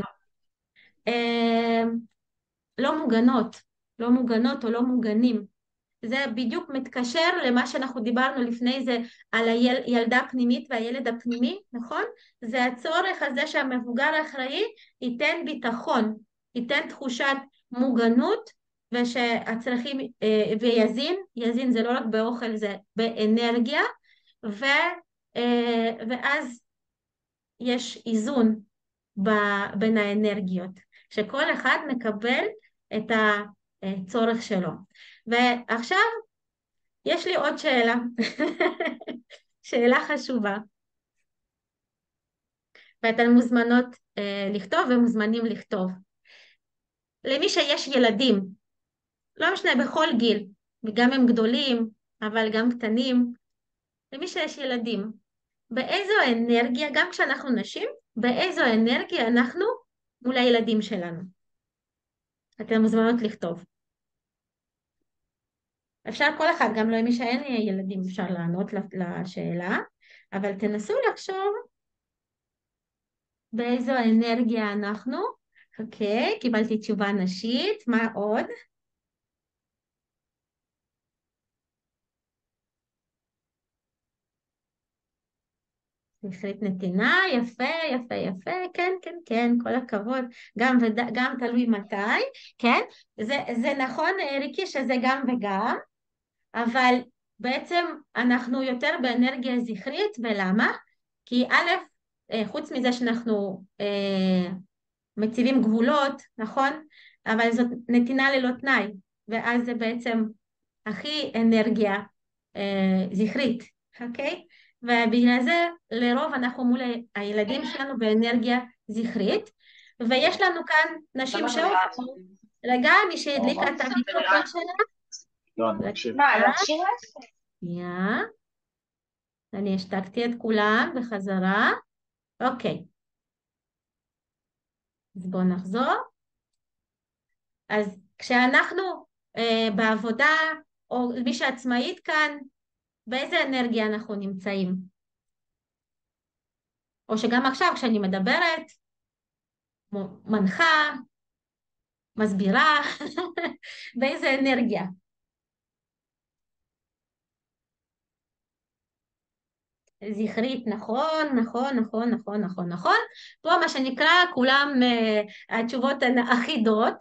לא מוגנות, לא מוגנות או לא מוגנים. זה בדיוק מתקשר למה שאנחנו דיברנו לפני זה על הילדה הפנימית והילד הפנימי, נכון? זה הצורך הזה שהמבוגר האחראי ייתן ביטחון, ייתן תחושת מוגנות, ושהצרכים, ויזין, יזין זה לא רק באוכל, זה באנרגיה, ו, ואז יש איזון בין האנרגיות, שכל אחד מקבל את הצורך שלו. ועכשיו יש לי עוד שאלה, שאלה חשובה, ואתן מוזמנות לכתוב ומוזמנים לכתוב. למי שיש ילדים, לא משנה בכל גיל, וגם הם גדולים, אבל גם קטנים, למי שיש ילדים, באיזו אנרגיה, גם כשאנחנו נשים, באיזו אנרגיה אנחנו מול הילדים שלנו? אתן מוזמנות לכתוב. אפשר כל אחד, גם לא מי שאין ילדים אפשר לענות לשאלה, אבל תנסו לחשוב באיזו אנרגיה אנחנו. אוקיי, קיבלתי תשובה נשית, מה עוד? זכרית נתינה, יפה, יפה, יפה, כן, כן, כן, כל הכבוד, גם תלוי מתי, כן, זה נכון ריקי שזה גם וגם, אבל בעצם אנחנו יותר באנרגיה זכרית, ולמה? כי א', חוץ מזה שאנחנו מציבים גבולות, נכון? אבל זאת נתינה ללא תנאי, ואז זה בעצם הכי אנרגיה זכרית, אוקיי? ובגלל זה לרוב אנחנו מול הילדים שלנו באנרגיה זכרית, ויש לנו כאן נשים שהולכות, רגע, מי שהדליקה את המיקרופון שלה, שנייה, אני השתקתי את כולם בחזרה, אוקיי, אז בואו נחזור. אז כשאנחנו בעבודה, או מי שעצמאית כאן, באיזה אנרגיה אנחנו נמצאים? או שגם עכשיו כשאני מדברת, מנחה, מסבירה, באיזה אנרגיה? זכרית, נכון, נכון, נכון, נכון, נכון, נכון. פה מה שנקרא, כולם, התשובות הן אחידות,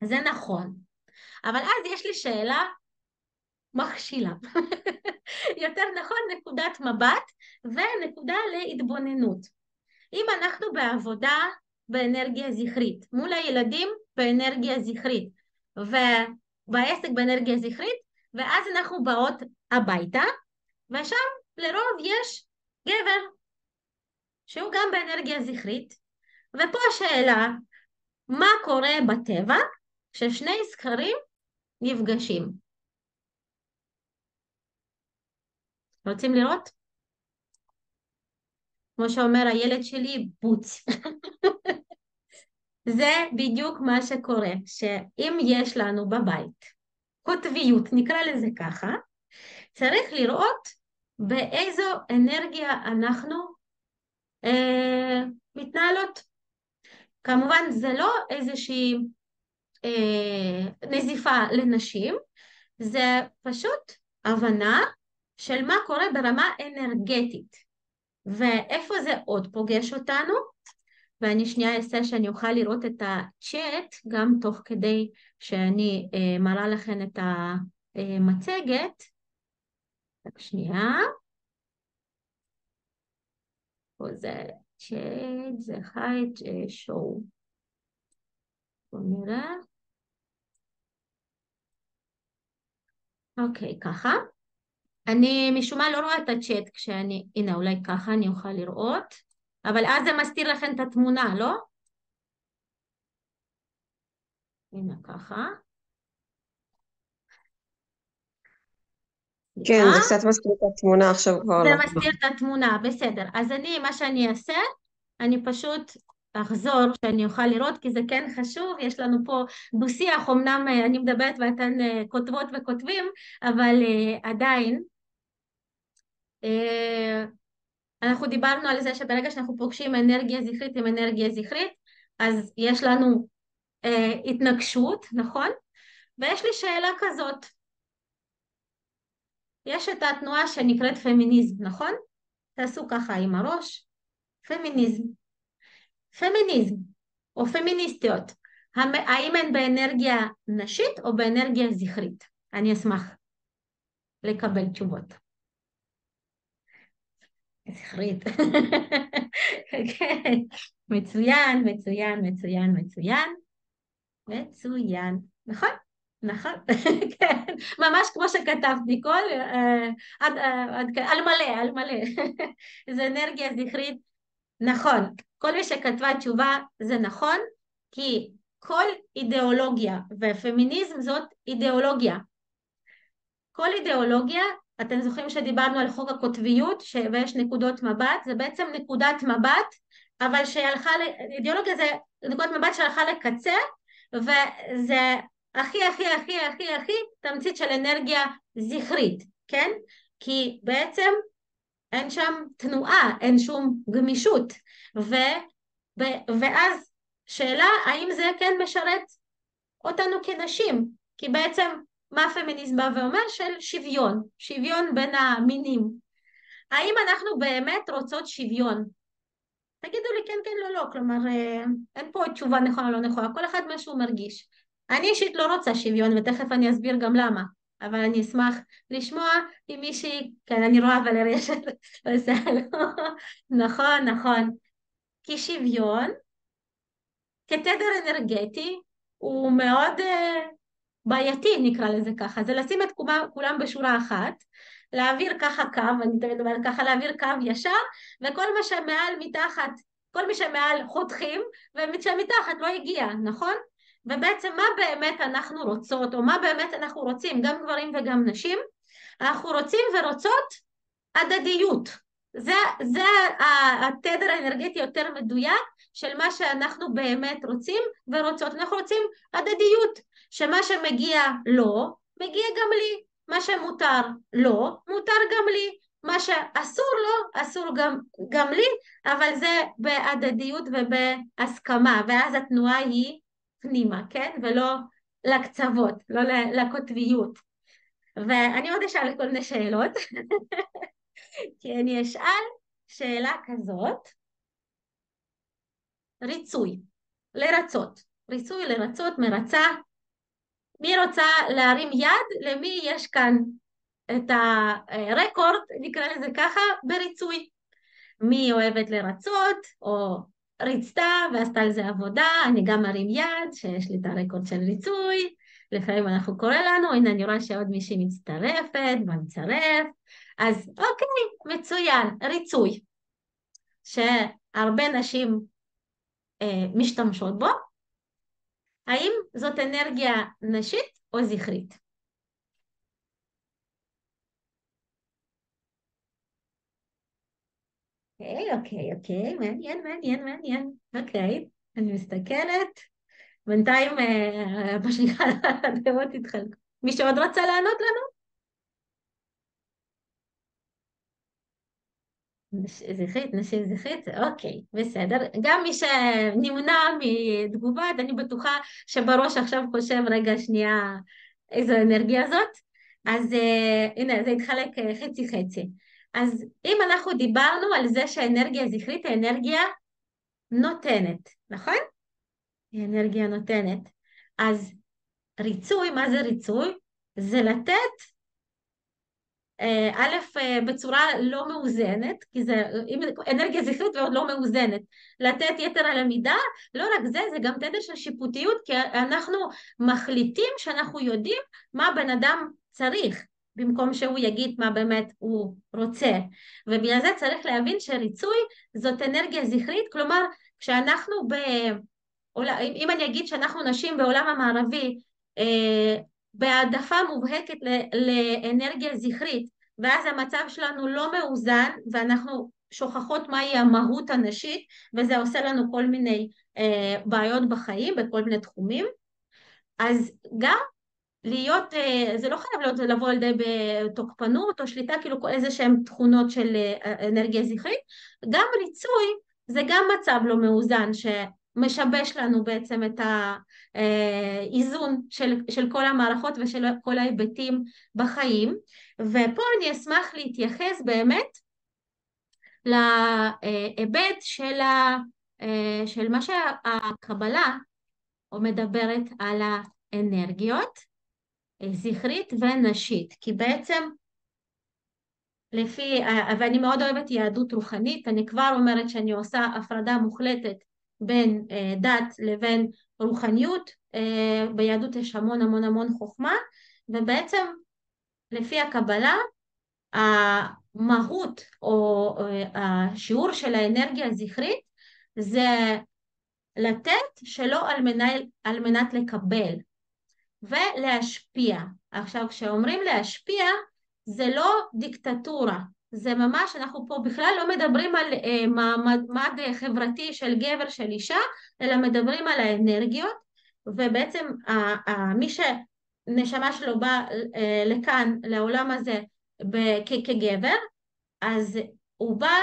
זה נכון. אבל אז יש לי שאלה מכשילה. יותר נכון, נקודת מבט ונקודה להתבוננות. אם אנחנו בעבודה באנרגיה זכרית, מול הילדים באנרגיה זכרית, ובעסק באנרגיה זכרית, ואז אנחנו באות הביתה, ושם לרוב יש גבר, שהוא גם באנרגיה זכרית, ופה השאלה, מה קורה בטבע כששני זכרים נפגשים? רוצים לראות? כמו שאומר הילד שלי, בוץ. זה בדיוק מה שקורה, שאם יש לנו בבית קוטביות, נקרא לזה ככה, צריך לראות באיזו אנרגיה אנחנו מתנהלות. כמובן זה לא איזושהי נזיפה לנשים, זה פשוט הבנה של מה קורה ברמה אנרגטית, ואיפה זה עוד פוגש אותנו. ואני שנייה אעשה שאני אוכל לראות את הצ'אט גם תוך כדי שאני מראה לכם את המצגת. רק שנייה, פה זה צ'אט, זה חי שואו. בואו נראה. אוקיי, ככה. אני משום מה לא רואה את הצ'אט כשאני, הנה אולי ככה אני אוכל לראות, אבל אז זה מסתיר לכם את התמונה, לא? הנה ככה. כן, סליחה. זה קצת מסתיר את התמונה, עכשיו כבר זה לא. מסתיר את התמונה, בסדר. אז מה שאני אעשה, אני פשוט אחזור שאני אוכל לראות, כי זה כן חשוב, יש לנו פה דו-שיח, אמנם אני מדברת ואתן כותבות וכותבים, אבל עדיין, אנחנו דיברנו על זה שברגע שאנחנו פוגשים אנרגיה זכרית עם אנרגיה זכרית, אז יש לנו התנגשות, נכון? ויש לי שאלה כזאת, יש את התנועה שנקראת פמיניזם, נכון? תעשו ככה עם הראש, פמיניזם. פמיניזם או פמיניסטיות, האם הן באנרגיה נשית או באנרגיה זכרית? אני אשמח לקבל תשובות. זכרית. כן, מצוין, מצוין, מצוין, מצוין, מצוין, נכון? נכון, כן, ממש כמו שכתבת ניקול, על מלא, על מלא, זה אנרגיה זכרית. נכון, כל מי שכתבה תשובה זה נכון, כי כל אידיאולוגיה, ופמיניזם זאת אידיאולוגיה. כל אידיאולוגיה, אתם זוכרים שדיברנו על חוק הקוטביות, ויש נקודות מבט, זה בעצם נקודת מבט, אבל אידיאולוגיה זה נקודת מבט שהלכה לקצה, וזה הכי הכי הכי הכי הכי תמצית של אנרגיה זכרית, כן? כי בעצם אין שם תנועה, אין שום גמישות, ואז שאלה האם זה כן משרת אותנו כנשים, כי בעצם מה הפמיניזם בא ואומר? של שוויון, שוויון בין המינים. האם אנחנו באמת רוצות שוויון? תגידו לי כן כן לא לא, כלומר אין פה תשובה נכונה לא נכונה, כל אחד מה שהוא מרגיש. אני אישית לא רוצה שוויון ותכף אני אסביר גם למה, אבל אני אשמח לשמוע אם מישהי, כן אני רואה אבל הרשת עושה לא, נכון נכון, כי שוויון כתדר אנרגטי הוא מאוד בעייתי נקרא לזה ככה, זה לשים את כולם בשורה אחת, להעביר ככה קו, אני תמיד אומרת ככה, להעביר קו ישר, וכל מה שמעל מתחת, כל מי שמעל חותכים, ומתחת לא הגיע, נכון? ובעצם מה באמת אנחנו רוצות, או מה באמת אנחנו רוצים, גם גברים וגם נשים, אנחנו רוצים ורוצות הדדיות. זה התדר האנרגטי יותר מדויק של מה שאנחנו באמת רוצים ורוצות. אנחנו רוצים הדדיות, שמה שמגיע לו, מגיע גם לי. מה שמותר לו, מותר גם לי. מה שאסור לו, אסור גם לי, אבל זה בהדדיות ובהסכמה, ואז התנועה היא פנימה, כן? ולא לקצוות, לא לקוטביות. ואני עוד אשאל כל מיני שאלות. כי אני אשאל שאלה כזאת, ריצוי, לרצות, ריצוי לרצות, מרצה, מי רוצה להרים יד, למי יש כאן את הרקורד, נקרא לזה ככה, בריצוי, מי אוהבת לרצות, או ריצתה ועשתה על זה עבודה, אני גם מרים יד, שיש לי את הרקורד של ריצוי, לפעמים אנחנו קורא לנו, הנה אני רואה שעוד מישהי מצטרפת, ומצטרף, אז אוקיי, מצוין, ריצוי, שהרבה נשים משתמשות בו, האם זאת אנרגיה נשית או זכרית? אוקיי, מעניין. אוקיי, אני מסתכלת. בינתיים, מה שנקרא, הדעות התחלקו. מישהו עוד רצה לענות לנו? נשים זכרית, אוקיי, בסדר. גם מי שנמנע מתגובה, אני בטוחה שבראש עכשיו חושב, רגע, שנייה, איזו אנרגיה זאת. אז הנה, זה התחלק חצי חצי. אז אם אנחנו דיברנו על זה שהאנרגיה זכרית היא אנרגיה נותנת, נכון? היא אנרגיה נותנת. אז ריצוי, מה זה ריצוי? זה לתת א', בצורה לא מאוזנת, כי זה אנרגיה זכרית ועוד לא מאוזנת, לתת יתר על המידה, לא רק זה, זה גם תדר של שיפוטיות, כי אנחנו מחליטים שאנחנו יודעים מה בן אדם צריך, במקום שהוא יגיד מה באמת הוא רוצה, ובגלל זה צריך להבין שריצוי זאת אנרגיה זכרית, כלומר כשאנחנו אם אני אגיד שאנחנו נשים בעולם המערבי, בהעדפה מובהקת לאנרגיה זכרית, ואז המצב שלנו לא מאוזן, ואנחנו שוכחות מהי המהות הנשית, וזה עושה לנו כל מיני בעיות בחיים, בכל מיני תחומים. אז גם להיות, זה לא חייב להיות לבוא על ידי בתוקפנות או שליטה, כאילו איזה שהן תכונות של אנרגיה זכרית, גם ריצוי זה גם מצב לא מאוזן שמשבש לנו בעצם את האיזון של כל המערכות ושל כל ההיבטים בחיים, ופה אני אשמח להתייחס באמת להיבט של מה שהקבלה מדברת על האנרגיות, זכרית ונשית, כי בעצם לפי, ואני מאוד אוהבת יהדות רוחנית, אני כבר אומרת שאני עושה הפרדה מוחלטת בין דת לבין רוחניות, ביהדות יש המון חוכמה, ובעצם לפי הקבלה המהות או השיעור של האנרגיה הזכרית זה לתת שלא על מנת לקבל ולהשפיע. עכשיו כשאומרים להשפיע זה לא דיקטטורה, זה ממש, אנחנו פה בכלל לא מדברים על מעמד חברתי של גבר של אישה, אלא מדברים על האנרגיות, ובעצם מי שנשמה שלו בא לכאן לעולם הזה כגבר, אז הוא בא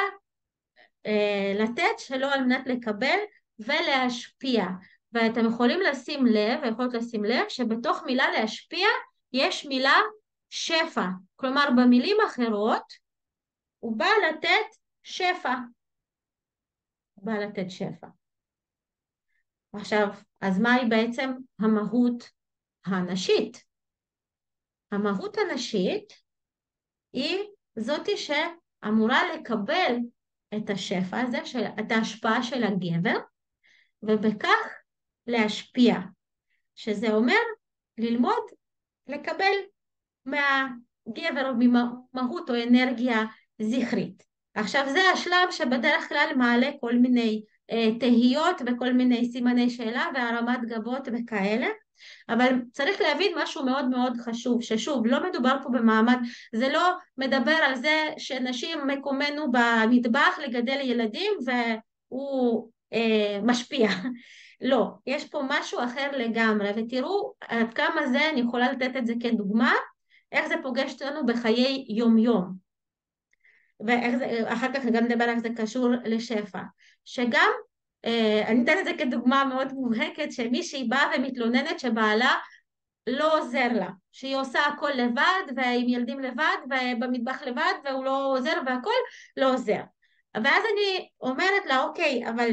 לתת שלא על מנת לקבל ולהשפיע. ואתם יכולים לשים לב, ויכולות לשים לב, שבתוך מילה להשפיע יש מילה שפע. כלומר, במילים אחרות, הוא בא לתת שפע. הוא בא לתת שפע. עכשיו, אז מהי בעצם המהות הנשית? המהות הנשית היא זאתי שאמורה לקבל את השפע הזה, את ההשפעה של הגבר, ובכך להשפיע, שזה אומר ללמוד לקבל מהגבר או ממהות או אנרגיה זכרית. עכשיו זה השלב שבדרך כלל מעלה כל מיני תהיות וכל מיני סימני שאלה והרמת גבות וכאלה, אבל צריך להבין משהו מאוד חשוב, ששוב לא מדובר פה במעמד, זה לא מדבר על זה שנשים מקומנו במטבח לגדל ילדים והוא משפיע, לא, יש פה משהו אחר לגמרי, ותראו עד כמה זה, אני יכולה לתת את זה כדוגמה, איך זה פוגש אותנו בחיי יום יום, ואחר כך גם נדבר איך זה קשור לשפע, שגם, אני אתן את זה כדוגמה מאוד מובהקת, שמישהי באה ומתלוננת שבעלה לא עוזר לה, שהיא עושה הכל לבד, ועם ילדים לבד, ובמטבח לבד, והוא לא עוזר והכל לא עוזר. ואז אני אומרת לה, אוקיי, אבל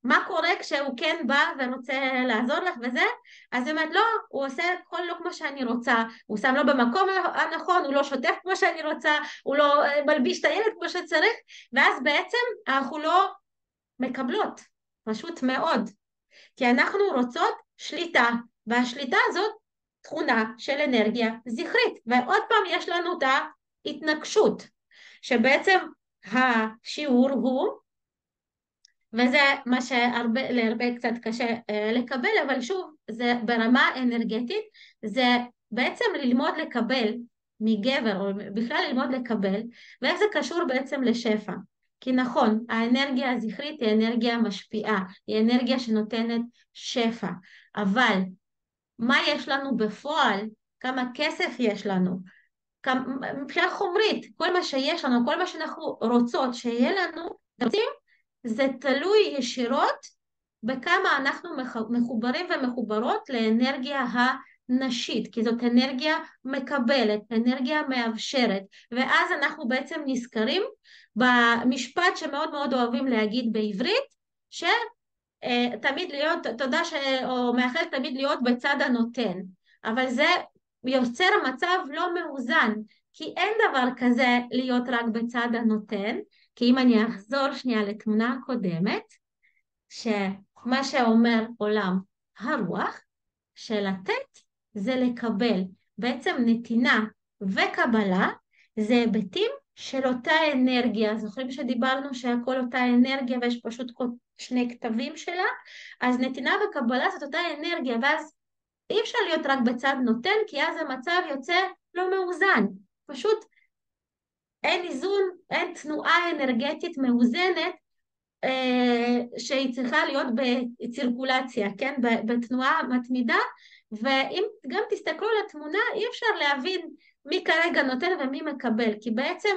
מה קורה כשהוא כן בא ורוצה לעזור לך וזה? אז היא אומרת, לא, הוא עושה הכל לא כמו שאני רוצה, הוא שם לו במקום הנכון, הוא לא שוטף כמו שאני רוצה, הוא לא מלביש את הילד כמו שצריך, ואז בעצם אנחנו לא מקבלות, פשוט מאוד, כי אנחנו רוצות שליטה, והשליטה הזאת תכונה של אנרגיה זכרית, ועוד פעם יש לנו את ההתנגשות, שבעצם השיעור הוא, וזה מה שלהרבה קצת קשה לקבל, אבל שוב, זה ברמה אנרגטית, זה בעצם ללמוד לקבל מגבר, או בכלל ללמוד לקבל, ואיך זה קשור בעצם לשפע. כי נכון, האנרגיה הזכרית היא אנרגיה משפיעה, היא אנרגיה שנותנת שפע, אבל מה יש לנו בפועל, כמה כסף יש לנו, מבחינה חומרית, כל מה שיש לנו, כל מה שאנחנו רוצות שיהיה לנו, זה תלוי ישירות בכמה אנחנו מחוברים ומחוברות לאנרגיה הנשית, כי זאת אנרגיה מקבלת, אנרגיה מאפשרת, ואז אנחנו בעצם נזכרים במשפט שמאוד מאוד אוהבים להגיד בעברית, שתמיד להיות, תודה או מאחל תמיד להיות בצד הנותן, אבל זה יוצר מצב לא מאוזן, כי אין דבר כזה להיות רק בצד הנותן, כי אם אני אחזור שנייה לתמונה הקודמת, שמה שאומר עולם הרוח, שלתת זה לקבל. בעצם נתינה וקבלה זה היבטים של אותה אנרגיה. זוכרים שדיברנו שהכל אותה אנרגיה ויש פשוט שני כתבים שלה? אז נתינה וקבלה זאת אותה אנרגיה, ואז אי אפשר להיות רק בצד נותן, כי אז המצב יוצא לא מאוזן. פשוט אין איזון, אין תנועה אנרגטית מאוזנת, שהיא צריכה להיות בצירקולציה, כן? בתנועה מתמידה, ואם גם תסתכלו על התמונה, אי אפשר להבין מי כרגע נותן ומי מקבל, כי בעצם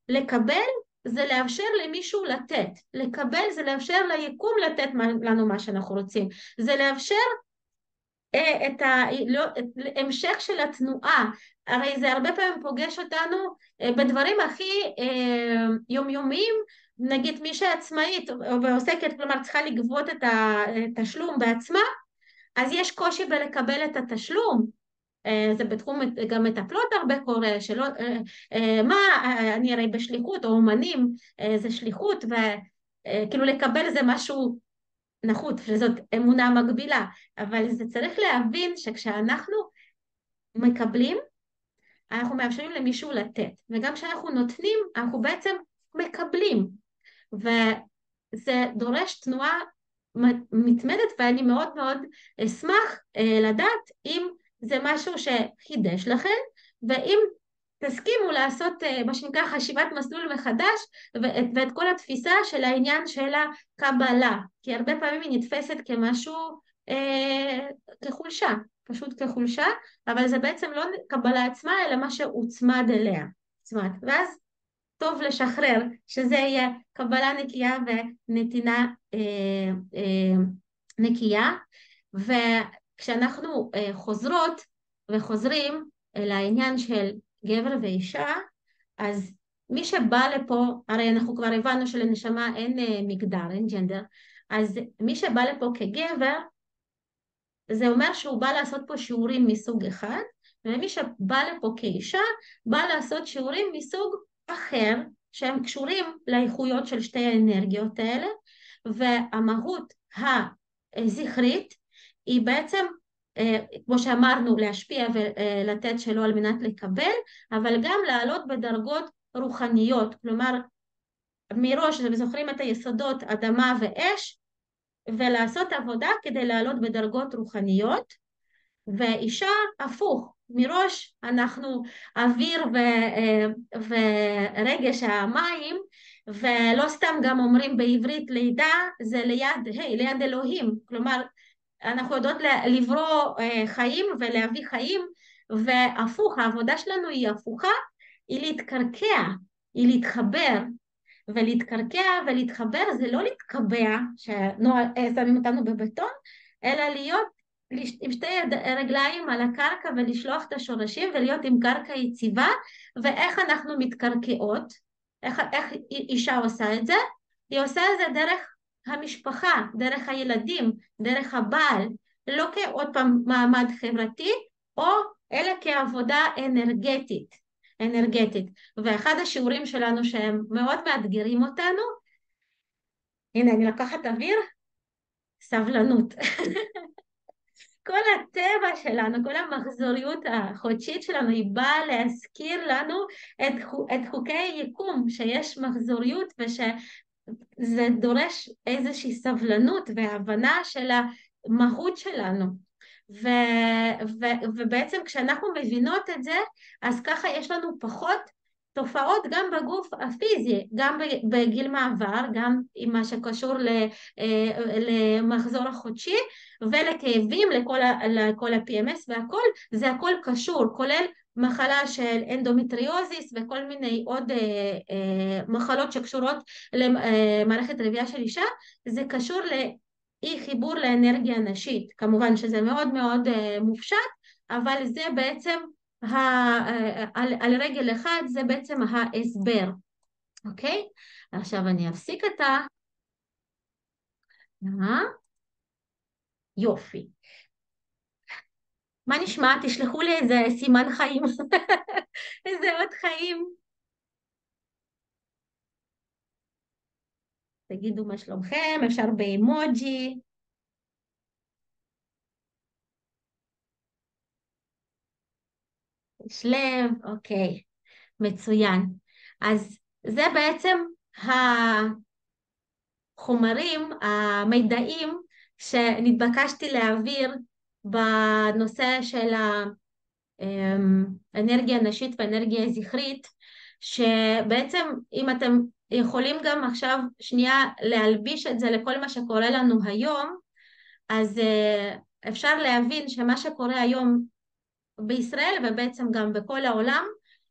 לקבל זה לאפשר למישהו לתת, לקבל זה לאפשר ליקום לתת לנו מה שאנחנו רוצים, זה לאפשר את ההמשך של התנועה, הרי זה הרבה פעמים פוגש אותנו בדברים הכי יומיומיים, נגיד מי שעצמאית ועוסקת, כלומר צריכה לגבות את התשלום בעצמה, אז יש קושי בלקבל את התשלום, זה בתחום גם מטפלות הרבה קורה, שלא, מה, אני הרי בשליחות, או אומנים, זה שליחות, וכאילו לקבל זה משהו נחות, שזאת אמונה מגבילה, אבל זה צריך להבין שכשאנחנו מקבלים, אנחנו מאפשרים למישהו לתת, וגם כשאנחנו נותנים, אנחנו בעצם מקבלים, וזה דורש תנועה מתמדת, ואני מאוד מאוד אשמח לדעת אם זה משהו שחידש לכם, ואם תסכימו לעשות מה שנקרא חשיבת מסלול מחדש, ואת כל התפיסה של העניין של הקבלה, כי הרבה פעמים היא נתפסת כמשהו כחולשה, פשוט כחולשה, אבל זה בעצם לא קבלה עצמה, אלא מה שהוצמד אליה, ואז טוב לשחרר, שזה יהיה קבלה נקייה ונתינה נקייה, וכשאנחנו חוזרות וחוזרים לעניין של גבר ואישה, אז מי שבא לפה, הרי אנחנו כבר הבנו שלנשמה אין מגדר, אין ג'נדר, אז מי שבא לפה כגבר, זה אומר שהוא בא לעשות פה שיעורים מסוג אחד, ומי שבא לפה כאישה, בא לעשות שיעורים מסוג אחר, שהם קשורים לאיכויות של שתי האנרגיות האלה, והמהות הזכרית היא בעצם, כמו שאמרנו, להשפיע ולתת שלו על מנת לקבל, אבל גם לעלות בדרגות רוחניות, כלומר מראש, אתם זוכרים את היסודות אדמה ואש, ולעשות עבודה כדי לעלות בדרגות רוחניות, ואישה הפוך, מראש אנחנו אוויר ורגש המים, ולא סתם גם אומרים בעברית לידה זה ליד אלוהים, כלומר אנחנו יודעות לברוא חיים ולהביא חיים, והפוך, העבודה שלנו היא הפוכה, היא להתקרקע, היא להתחבר, ולהתקרקע ולהתחבר זה לא להתקבע, ששמים אותנו בבטון, אלא להיות עם שתי רגליים על הקרקע ולשלוח את השורשים ולהיות עם קרקע יציבה. ואיך אנחנו מתקרקעות, איך אישה עושה את זה? היא עושה את זה דרך המשפחה, דרך הילדים, דרך הבעל, לא כעוד פעם מעמד חברתי, אלא כעבודה אנרגטית. ואחד השיעורים שלנו שהם מאוד מאתגרים אותנו, הנה אני לקחת אוויר, סבלנות. כל הטבע שלנו, כל המחזוריות החודשית שלנו, היא באה להזכיר לנו את חוקי היקום, שיש מחזוריות ושזה דורש איזושהי סבלנות והבנה של המהות שלנו. ובעצם כשאנחנו מבינות את זה, אז ככה יש לנו פחות תופעות גם בגוף הפיזי, גם בגיל מעבר, גם עם מה שקשור למחזור החודשי ולכאבים, לכל ה-PMS והכל, זה הכל קשור, כולל מחלה של אנדומטריוזיס וכל מיני עוד מחלות שקשורות למערכת רבייה של אישה, זה קשור לאי חיבור לאנרגיה נשית. כמובן שזה מאוד מאוד מופשט, אבל זה בעצם על רגל אחד זה בעצם ההסבר, אוקיי? עכשיו אני אפסיק את יופי. מה נשמע? תשלחו לי איזה סימן חיים, איזה עוד חיים. תגידו מה שלומכם, אפשר באימוג'י. יש לב, אוקיי, מצוין. אז זה בעצם החומרים, המידעים שנתבקשתי להעביר בנושא של האנרגיה הנשית ואנרגיה זכרית, שבעצם אם אתם יכולים גם עכשיו שנייה להלביש את זה לכל מה שקורה לנו היום, אז אפשר להבין שמה שקורה היום בישראל ובעצם גם בכל העולם,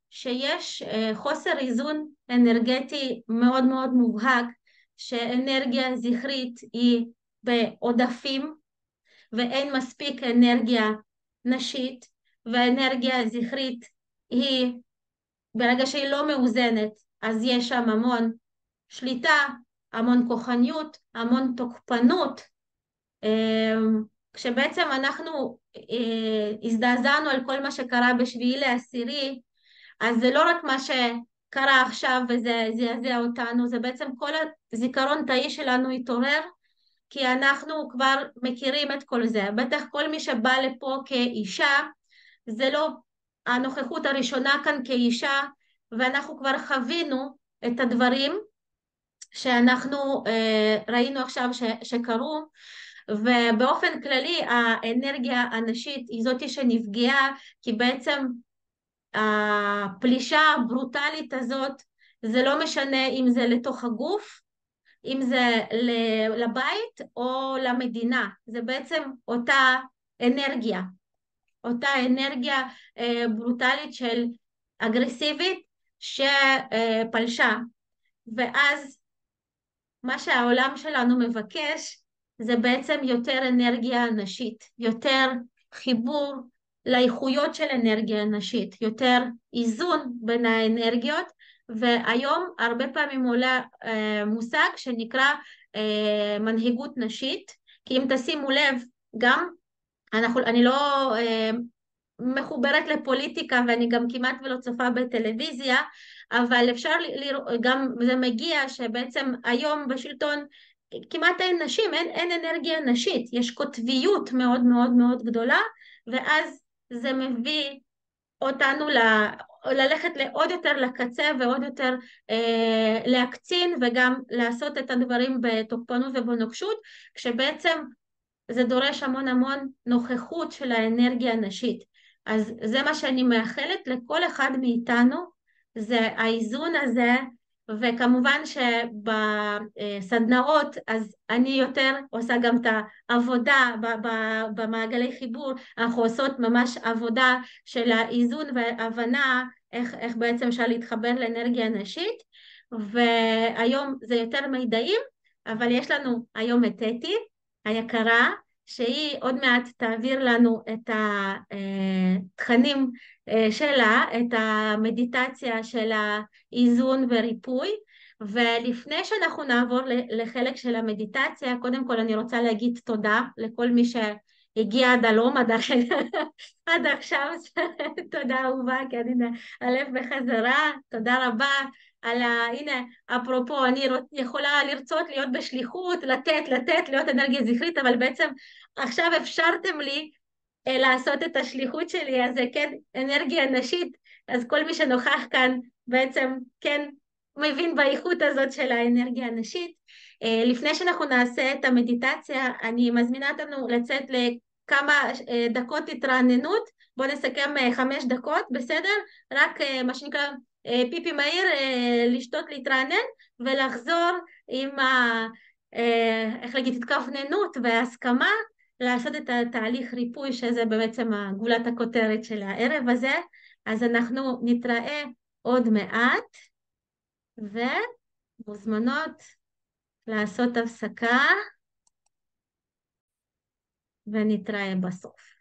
שיש חוסר איזון אנרגטי מאוד מאוד מובהק, שאנרגיה זכרית היא בעודפים ואין מספיק אנרגיה נשית, והאנרגיה זכרית היא ברגע שהיא לא מאוזנת אז יש שם המון שליטה, המון כוחניות, המון תוקפנות, כשבעצם אנחנו הזדעזענו על כל מה שקרה בשביעי לעשירי, אז זה לא רק מה שקרה עכשיו וזה זעזע אותנו, זה בעצם כל הזיכרון תאי שלנו התעורר, כי אנחנו כבר מכירים את כל זה. בטח כל מי שבא לפה כאישה, זה לא הנוכחות הראשונה כאן כאישה, ואנחנו כבר חווינו את הדברים שאנחנו ראינו עכשיו שקרו, ובאופן כללי האנרגיה הנשית היא זאת שנפגעה, כי בעצם הפלישה הברוטלית הזאת, זה לא משנה אם זה לתוך הגוף, אם זה לבית או למדינה, זה בעצם אותה אנרגיה ברוטלית של אגרסיבית שפלשה, ואז מה שהעולם שלנו מבקש זה בעצם יותר אנרגיה נשית, יותר חיבור לאיכויות של אנרגיה נשית, יותר איזון בין האנרגיות, והיום הרבה פעמים עולה מושג שנקרא מנהיגות נשית, כי אם תשימו לב, גם אני לא מחוברת לפוליטיקה ואני גם כמעט ולא צופה בטלוויזיה, אבל אפשר לראות, גם זה מגיע שבעצם היום בשלטון כמעט אין נשים, אין אנרגיה נשית, יש קוטביות מאוד מאוד מאוד גדולה, ואז זה מביא אותנו ללכת לעוד יותר לקצה ועוד יותר להקצין וגם לעשות את הדברים בתוקפנות ובנוקשות, כשבעצם זה דורש המון המון נוכחות של האנרגיה הנשית. אז זה מה שאני מאחלת לכל אחד מאיתנו, זה האיזון הזה, וכמובן שבסדנאות אז אני יותר עושה גם את העבודה במעגלי חיבור, אנחנו עושות ממש עבודה של האיזון והבנה איך בעצם אפשר להתחבר לאנרגיה הנשית, והיום זה יותר מידעים, אבל יש לנו היום את אתי היקרה, שהיא עוד מעט תעביר לנו את התכנים שלה, את המדיטציה של האיזון וריפוי, ולפני שאנחנו נעבור לחלק של המדיטציה, קודם כל אני רוצה להגיד תודה לכל מי שהגיע עד הלום, עד עכשיו, תודה אהובה, כי אני הלב בחזרה, תודה רבה. הנה, אפרופו, אני יכולה לרצות להיות בשליחות, לתת, להיות אנרגיה זכרית, אבל בעצם עכשיו אפשרתם לי לעשות את השליחות שלי, אז זה כן אנרגיה נשית, אז כל מי שנוכח כאן בעצם כן מבין באיכות הזאת של האנרגיה הנשית. לפני שאנחנו נעשה את המדיטציה, אני מזמינה אותנו לצאת לכמה דקות התרעננות, בואו נסכם 5 דקות, בסדר? רק מה שנקרא פיפי מהיר, לשתות, להתרענן, ולחזור עם איך להגיד, התכווננות והסכמה, לעשות את התהליך ריפוי, שזה בעצם גולת הכותרת של הערב הזה. אז אנחנו נתראה עוד מעט, ומוזמנות לעשות הפסקה, ונתראה בסוף.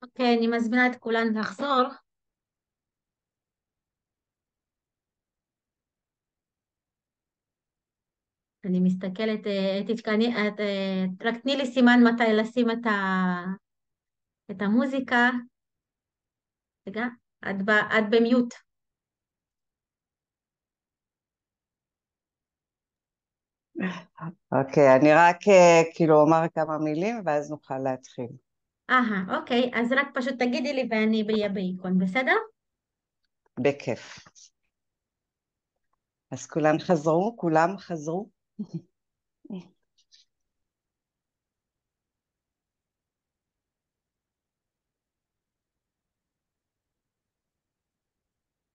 אוקיי, אני מזמינה את כולן לחזור. אני מסתכלת, רק תני לי סימן מתי לשים את המוזיקה. רגע, את במיוט. אוקיי, אני רק כאילו אומר כמה מילים ואז נוכל להתחיל. אוקיי, אז רק פשוט תגידי לי ואני אהיה באיקון, בסדר? בכיף. אז כולם חזרו? כולם חזרו?